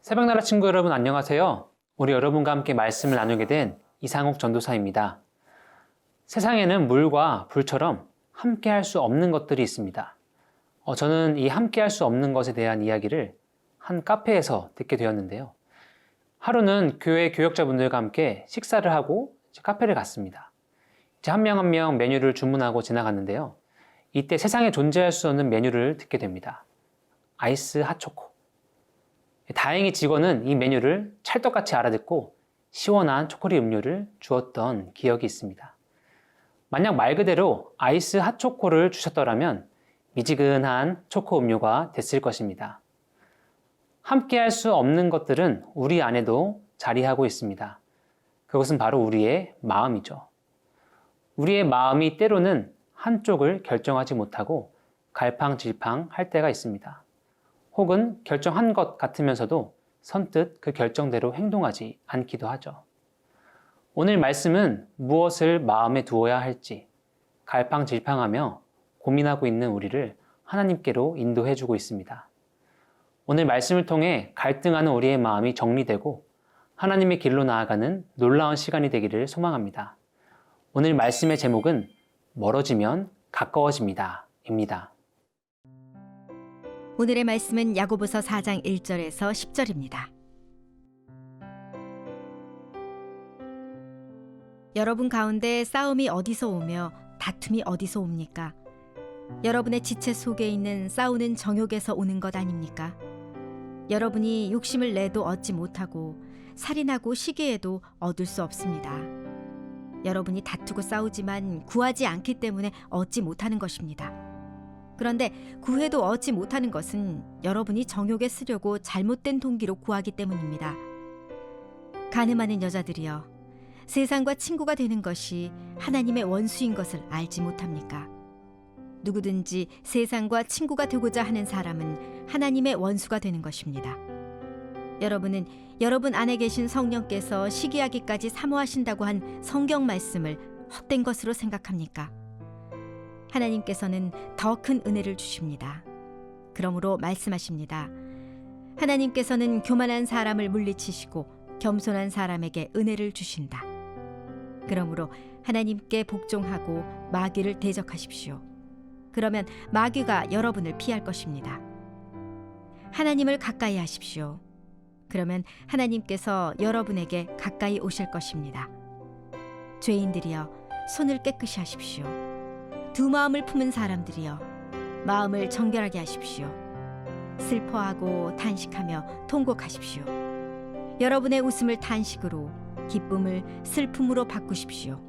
새벽나라 친구 여러분 안녕하세요. 우리 여러분과 함께 말씀을 나누게 된 이상욱 전도사입니다. 세상에는 물과 불처럼 함께 할 수 없는 것들이 있습니다. 저는 이 함께 할 수 없는 것에 대한 이야기를 한 카페에서 듣게 되었는데요. 하루는 교회 교역자분들과 함께 식사를 하고 카페를 갔습니다. 이제 한 명 한 명 메뉴를 주문하고 지나갔는데요. 이때 세상에 존재할 수 없는 메뉴를 듣게 됩니다. 아이스 핫초코. 다행히 직원은 이 메뉴를 찰떡같이 알아듣고 시원한 초콜릿 음료를 주었던 기억이 있습니다. 만약 말 그대로 아이스 핫초코를 주셨더라면 미지근한 초코 음료가 됐을 것입니다. 함께 할 수 없는 것들은 우리 안에도 자리하고 있습니다. 그것은 바로 우리의 마음이죠. 우리의 마음이 때로는 한쪽을 결정하지 못하고 갈팡질팡할 때가 있습니다. 혹은 결정한 것 같으면서도 선뜻 그 결정대로 행동하지 않기도 하죠. 오늘 말씀은 무엇을 마음에 두어야 할지 갈팡질팡하며 고민하고 있는 우리를 하나님께로 인도해주고 있습니다. 오늘 말씀을 통해 갈등하는 우리의 마음이 정리되고 하나님의 길로 나아가는 놀라운 시간이 되기를 소망합니다. 오늘 말씀의 제목은 멀어지면 가까워집니다. 입니다. 오늘의 말씀은 야고보서 4장 1절에서 10절입니다. 여러분 가운데 싸움이 어디서 오며 다툼이 어디서 옵니까? 여러분의 지체 속에 있는 싸우는 정욕에서 오는 것 아닙니까? 여러분이 욕심을 내도 얻지 못하고 살인하고 시기에도 얻을 수 없습니다. 여러분이 다투고 싸우지만 구하지 않기 때문에 얻지 못하는 것입니다. 그런데 구해도 얻지 못하는 것은 여러분이 정욕에 쓰려고 잘못된 동기로 구하기 때문입니다. 간음하는 여자들이여, 세상과 친구가 되는 것이 하나님의 원수인 것을 알지 못합니까? 누구든지 세상과 친구가 되고자 하는 사람은 하나님의 원수가 되는 것입니다. 여러분은 여러분 안에 계신 성령께서 시기하기까지 사모하신다고 한 성경 말씀을 헛된 것으로 생각합니까? 하나님께서는 더 큰 은혜를 주십니다. 그러므로 말씀하십니다. 하나님께서는 교만한 사람을 물리치시고 겸손한 사람에게 은혜를 주신다. 그러므로 하나님께 복종하고 마귀를 대적하십시오. 그러면 마귀가 여러분을 피할 것입니다. 하나님을 가까이 하십시오. 그러면 하나님께서 여러분에게 가까이 오실 것입니다. 죄인들이여, 손을 깨끗이 하십시오. 두 마음을 품은 사람들이여, 마음을 정결하게 하십시오. 슬퍼하고 탄식하며 통곡하십시오. 여러분의 웃음을 탄식으로, 기쁨을 슬픔으로 바꾸십시오.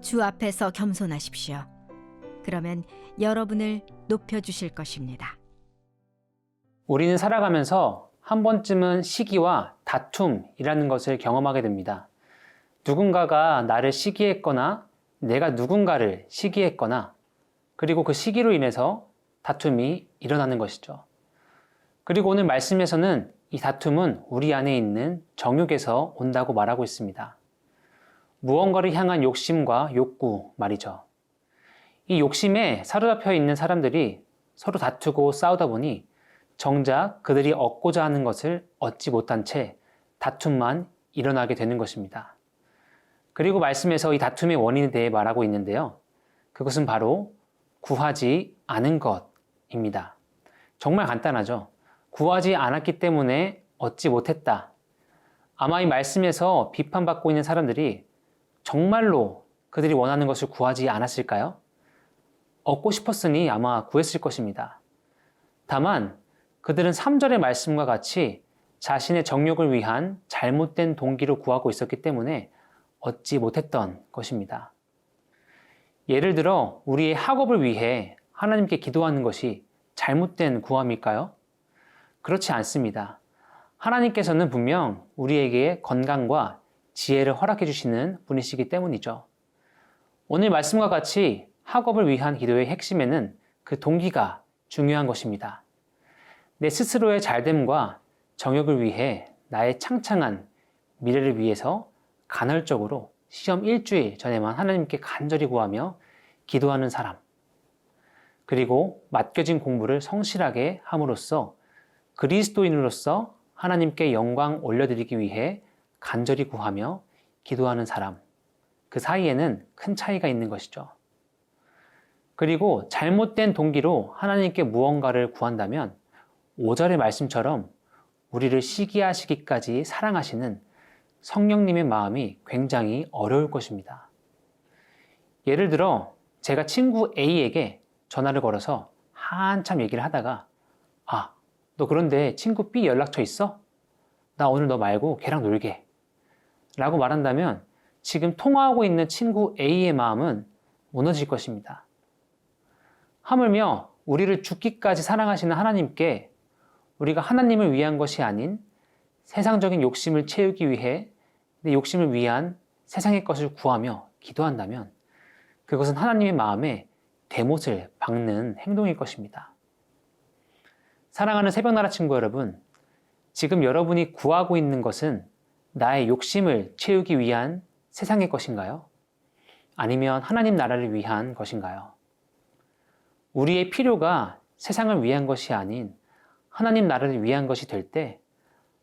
주 앞에서 겸손하십시오. 그러면 여러분을 높여주실 것입니다. 우리는 살아가면서 한 번쯤은 시기와 다툼이라는 것을 경험하게 됩니다. 누군가가 나를 시기했거나 내가 누군가를 시기했거나 그리고 그 시기로 인해서 다툼이 일어나는 것이죠. 그리고 오늘 말씀에서는 이 다툼은 우리 안에 있는 정욕에서 온다고 말하고 있습니다. 무언가를 향한 욕심과 욕구 말이죠. 이 욕심에 사로잡혀 있는 사람들이 서로 다투고 싸우다 보니 정작 그들이 얻고자 하는 것을 얻지 못한 채 다툼만 일어나게 되는 것입니다. 그리고 말씀에서 이 다툼의 원인에 대해 말하고 있는데요. 그것은 바로 구하지 않은 것입니다. 정말 간단하죠. 구하지 않았기 때문에 얻지 못했다. 아마 이 말씀에서 비판받고 있는 사람들이 정말로 그들이 원하는 것을 구하지 않았을까요? 얻고 싶었으니 아마 구했을 것입니다. 다만 그들은 3절의 말씀과 같이 자신의 정욕을 위한 잘못된 동기로 구하고 있었기 때문에 얻지 못했던 것입니다. 예를 들어 우리의 학업을 위해 하나님께 기도하는 것이 잘못된 구함일까요? 그렇지 않습니다. 하나님께서는 분명 우리에게 건강과 지혜를 허락해 주시는 분이시기 때문이죠. 오늘 말씀과 같이 학업을 위한 기도의 핵심에는 그 동기가 중요한 것입니다. 내 스스로의 잘됨과 정욕을 위해 나의 창창한 미래를 위해서 간헐적으로 시험 일주일 전에만 하나님께 간절히 구하며 기도하는 사람, 그리고 맡겨진 공부를 성실하게 함으로써 그리스도인으로서 하나님께 영광 올려드리기 위해 간절히 구하며 기도하는 사람, 그 사이에는 큰 차이가 있는 것이죠. 그리고 잘못된 동기로 하나님께 무언가를 구한다면 5절의 말씀처럼 우리를 시기하시기까지 사랑하시는 성령님의 마음이 굉장히 어려울 것입니다. 예를 들어 제가 친구 A에게 전화를 걸어서 한참 얘기를 하다가 너 그런데 친구 B 연락처 있어? 나 오늘 너 말고 걔랑 놀게 라고 말한다면 지금 통화하고 있는 친구 A의 마음은 무너질 것입니다. 하물며 우리를 죽기까지 사랑하시는 하나님께 우리가 하나님을 위한 것이 아닌 세상적인 욕심을 채우기 위해 내 욕심을 위한 세상의 것을 구하며 기도한다면 그것은 하나님의 마음에 대못을 박는 행동일 것입니다. 사랑하는 새벽나라 친구 여러분, 지금 여러분이 구하고 있는 것은 나의 욕심을 채우기 위한 세상의 것인가요? 아니면 하나님 나라를 위한 것인가요? 우리의 필요가 세상을 위한 것이 아닌 하나님 나라를 위한 것이 될 때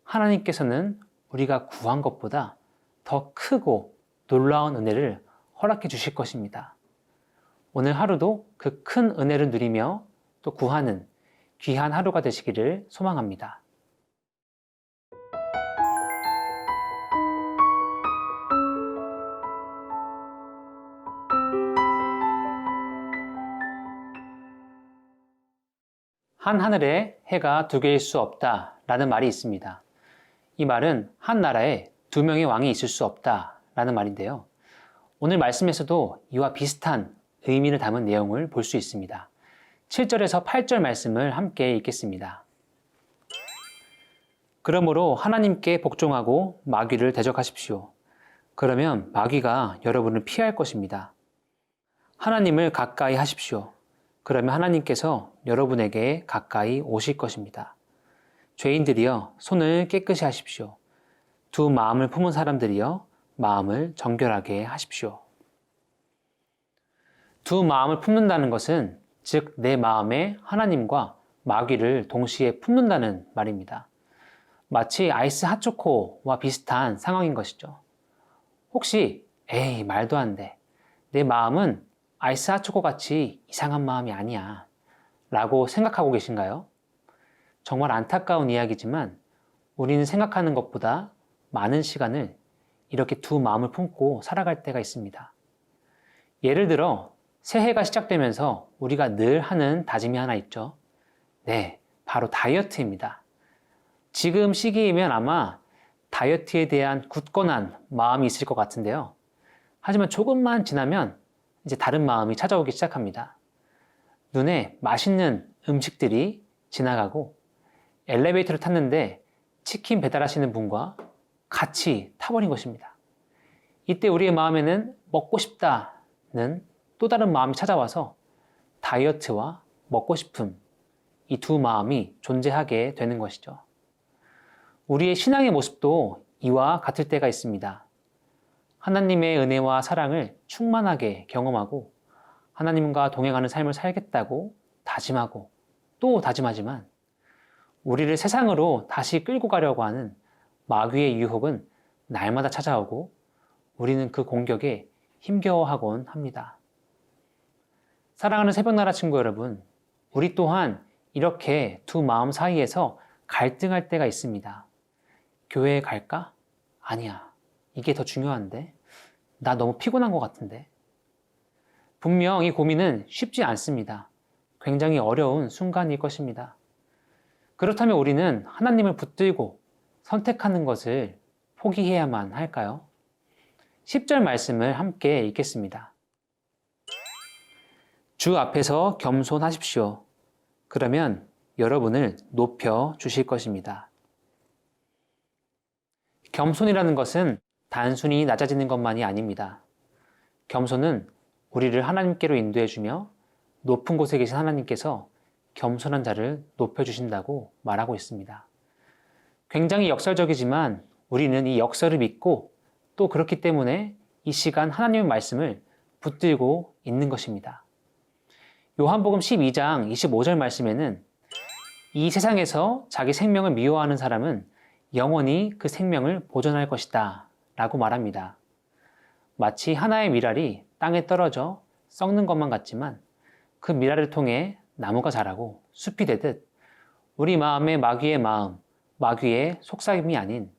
하나님께서는 우리가 구한 것보다 더 크고 놀라운 은혜를 허락해 주실 것입니다. 오늘 하루도 그 큰 은혜를 누리며 또 구하는 귀한 하루가 되시기를 소망합니다. 한 하늘에 해가 두 개일 수 없다라는 말이 있습니다. 이 말은 한 나라에 두 명의 왕이 있을 수 없다라는 말인데요. 오늘 말씀에서도 이와 비슷한 의미를 담은 내용을 볼 수 있습니다. 7절에서 8절 말씀을 함께 읽겠습니다. 그러므로 하나님께 복종하고 마귀를 대적하십시오. 그러면 마귀가 여러분을 피할 것입니다. 하나님을 가까이 하십시오. 그러면 하나님께서 여러분에게 가까이 오실 것입니다. 죄인들이여 손을 깨끗이 하십시오. 두 마음을 품은 사람들이여 마음을 정결하게 하십시오. 두 마음을 품는다는 것은 즉 내 마음에 하나님과 마귀를 동시에 품는다는 말입니다. 마치 아이스 핫초코와 비슷한 상황인 것이죠. 혹시 에이 말도 안 돼. 내 마음은 아이스 핫초코 같이 이상한 마음이 아니야 라고 생각하고 계신가요? 정말 안타까운 이야기지만 우리는 생각하는 것보다 많은 시간을 이렇게 두 마음을 품고 살아갈 때가 있습니다. 예를 들어 새해가 시작되면서 우리가 늘 하는 다짐이 하나 있죠. 네, 바로 다이어트입니다. 지금 시기이면 아마 다이어트에 대한 굳건한 마음이 있을 것 같은데요. 하지만 조금만 지나면 이제 다른 마음이 찾아오기 시작합니다. 눈에 맛있는 음식들이 지나가고 엘리베이터를 탔는데 치킨 배달하시는 분과 같이 타버린 것입니다. 이때 우리의 마음에는 먹고 싶다는 또 다른 마음이 찾아와서 다이어트와 먹고 싶음, 이 두 마음이 존재하게 되는 것이죠. 우리의 신앙의 모습도 이와 같을 때가 있습니다. 하나님의 은혜와 사랑을 충만하게 경험하고 하나님과 동행하는 삶을 살겠다고 다짐하고 또 다짐하지만 우리를 세상으로 다시 끌고 가려고 하는 마귀의 유혹은 날마다 찾아오고 우리는 그 공격에 힘겨워하곤 합니다. 사랑하는 새벽나라 친구 여러분, 우리 또한 이렇게 두 마음 사이에서 갈등할 때가 있습니다. 교회에 갈까? 아니야. 이게 더 중요한데? 나 너무 피곤한 것 같은데? 분명 이 고민은 쉽지 않습니다. 굉장히 어려운 순간일 것입니다. 그렇다면 우리는 하나님을 붙들고 선택하는 것을 포기해야만 할까요? 10절 말씀을 함께 읽겠습니다. 주 앞에서 겸손하십시오. 그러면 여러분을 높여 주실 것입니다. 겸손이라는 것은 단순히 낮아지는 것만이 아닙니다. 겸손은 우리를 하나님께로 인도해주며 높은 곳에 계신 하나님께서 겸손한 자를 높여주신다고 말하고 있습니다. 굉장히 역설적이지만 우리는 이 역설을 믿고 또 그렇기 때문에 이 시간 하나님의 말씀을 붙들고 있는 것입니다. 요한복음 12장 25절 말씀에는 이 세상에서 자기 생명을 미워하는 사람은 영원히 그 생명을 보존할 것이다 라고 말합니다. 마치 하나의 밀알이 땅에 떨어져 썩는 것만 같지만 그 밀알을 통해 나무가 자라고 숲이 되듯 우리 마음의 마귀의 마음, 마귀의 속삭임이 아닌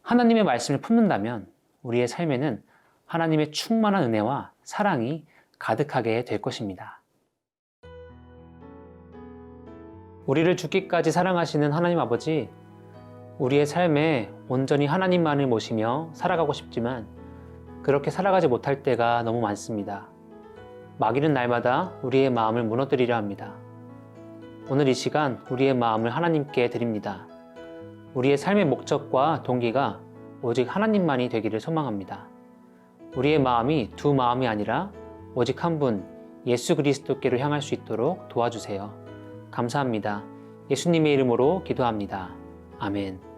하나님의 말씀을 품는다면 우리의 삶에는 하나님의 충만한 은혜와 사랑이 가득하게 될 것입니다. 우리를 죽기까지 사랑하시는 하나님 아버지, 우리의 삶에 온전히 하나님만을 모시며 살아가고 싶지만 그렇게 살아가지 못할 때가 너무 많습니다. 마귀는 날마다 우리의 마음을 무너뜨리려 합니다. 오늘 이 시간 우리의 마음을 하나님께 드립니다. 우리의 삶의 목적과 동기가 오직 하나님만이 되기를 소망합니다. 우리의 마음이 두 마음이 아니라 오직 한 분, 예수 그리스도께로 향할 수 있도록 도와주세요. 감사합니다. 예수님의 이름으로 기도합니다. 아멘.